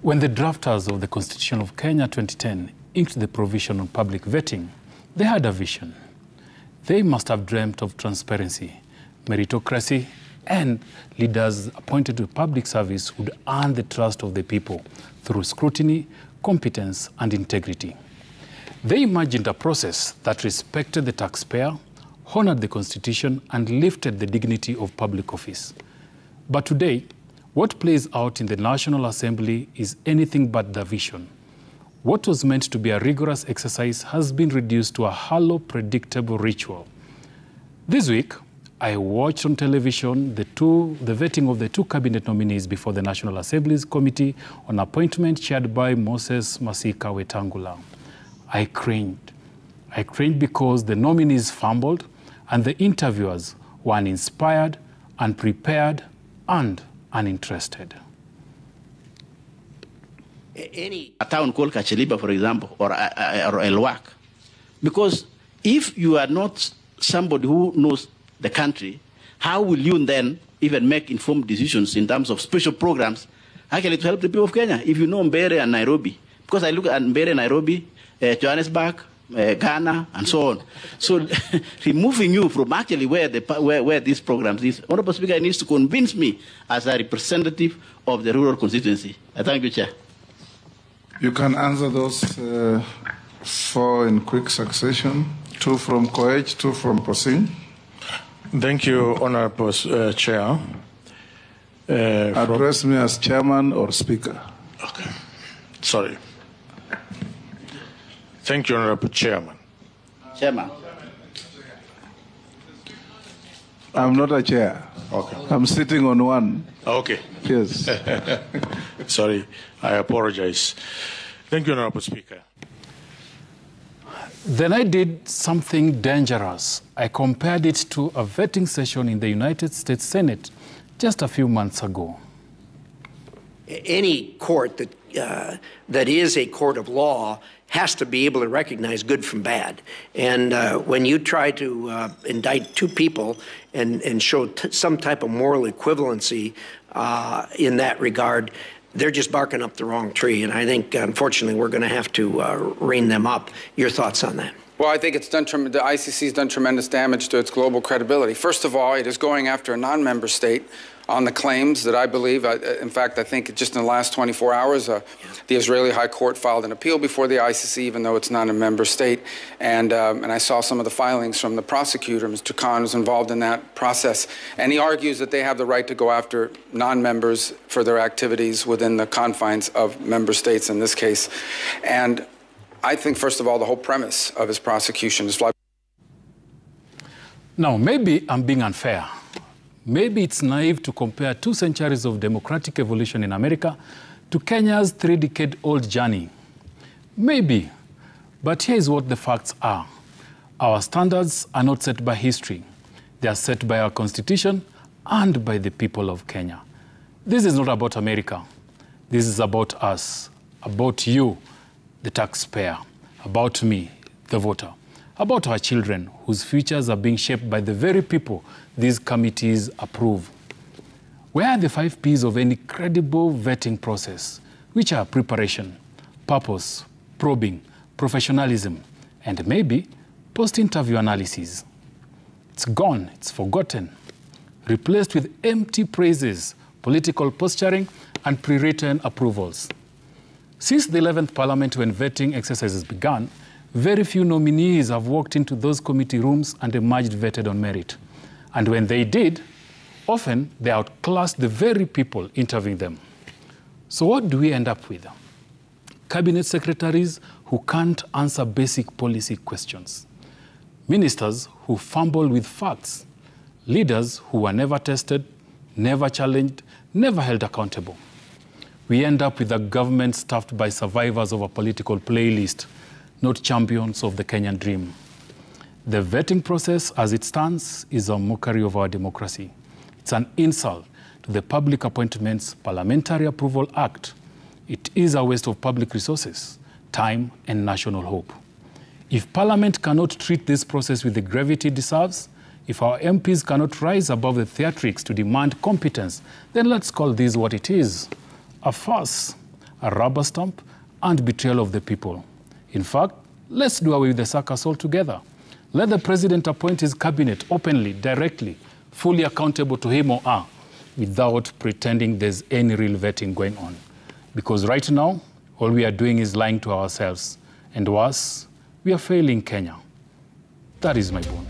When the drafters of the Constitution of Kenya 2010 inked the provision on public vetting, they had a vision. They must have dreamt of transparency, meritocracy, and leaders appointed to public service would earn the trust of the people through scrutiny, competence, and integrity. They imagined a process that respected the taxpayer, honored the Constitution, and lifted the dignity of public office. But today, what plays out in the National Assembly is anything but the vision. What was meant to be a rigorous exercise has been reduced to a hollow, predictable ritual. This week, I watched on television the vetting of the two cabinet nominees before the National Assembly's Committee on Appointment chaired by Moses Masika Wetangula. I cringed. I cringed because the nominees fumbled and the interviewers were uninspired, unprepared, and uninterested. A town called Kacheliba, for example, or Elwak. Because if you are not somebody who knows the country, how will you then even make informed decisions in terms of special programs actually to help the people of Kenya? If you know Mbere and Nairobi, because I look at Mbere, Nairobi, Johannesburg, Ghana, and so on. So removing you from actually where these programs is, Honorable Speaker needs to convince me as a representative of the rural constituency. I thank you, Chair. You can answer those four in quick succession. Two from Koech, two from Posing. Thank you, Honorable Chair. Address me as Chairman or Speaker. Okay. Sorry. Thank you, Honorable Chairman. Chairman. I'm not a chair. Okay. I'm sitting on one. Okay. Yes. Sorry, I apologize. Thank you, Honorable Speaker. Then I did something dangerous. I compared it to a vetting session in the United States Senate just a few months ago. Any court that is a court of law has to be able to recognize good from bad. And when you try to indict two people and show some type of moral equivalency in that regard, they're just barking up the wrong tree. And I think, unfortunately, we're going to have to rein them up. Your thoughts on that? Well, I think the ICC has done tremendous damage to its global credibility. First of all, it is going after a non-member state on the claims that I believe, in fact, I think just in the last 24 hours, the Israeli High Court filed an appeal before the ICC, even though it's not a member state. And I saw some of the filings from the prosecutor, Mr. Khan, was involved in that process. And he argues that they have the right to go after non-members for their activities within the confines of member states in this case. And I think, first of all, the whole premise of his prosecution is flawed. Now, maybe I'm being unfair. Maybe it's naive to compare 2 centuries of democratic evolution in America to Kenya's 3-decade-old journey. Maybe. But here's what the facts are. Our standards are not set by history. They are set by our Constitution and by the people of Kenya. This is not about America. This is about us, about you, the taxpayer, about me, the voter, about our children whose futures are being shaped by the very people these committees approve. Where are the 5 Ps of any credible vetting process, which are preparation, purpose, probing, professionalism, and maybe post-interview analysis? It's gone, it's forgotten, replaced with empty praises, political posturing, and pre-written approvals. Since the 11th Parliament, when vetting exercises began, very few nominees have walked into those committee rooms and emerged vetted on merit. And when they did, often they outclassed the very people interviewing them. So what do we end up with? Cabinet secretaries who can't answer basic policy questions. Ministers who fumble with facts. Leaders who were never tested, never challenged, never held accountable. We end up with a government staffed by survivors of a political playlist, not champions of the Kenyan dream. The vetting process, as it stands, is a mockery of our democracy. It's an insult to the Public Appointments Parliamentary Approval Act. It is a waste of public resources, time, and national hope. If Parliament cannot treat this process with the gravity it deserves, if our MPs cannot rise above the theatrics to demand competence, then let's call this what it is: a farce, a rubber stamp, and betrayal of the people. In fact, let's do away with the circus altogether. Let the president appoint his cabinet openly, directly, fully accountable to him or her, without pretending there's any real vetting going on. Because right now, all we are doing is lying to ourselves. And worse, we are failing Kenya. That is my bone.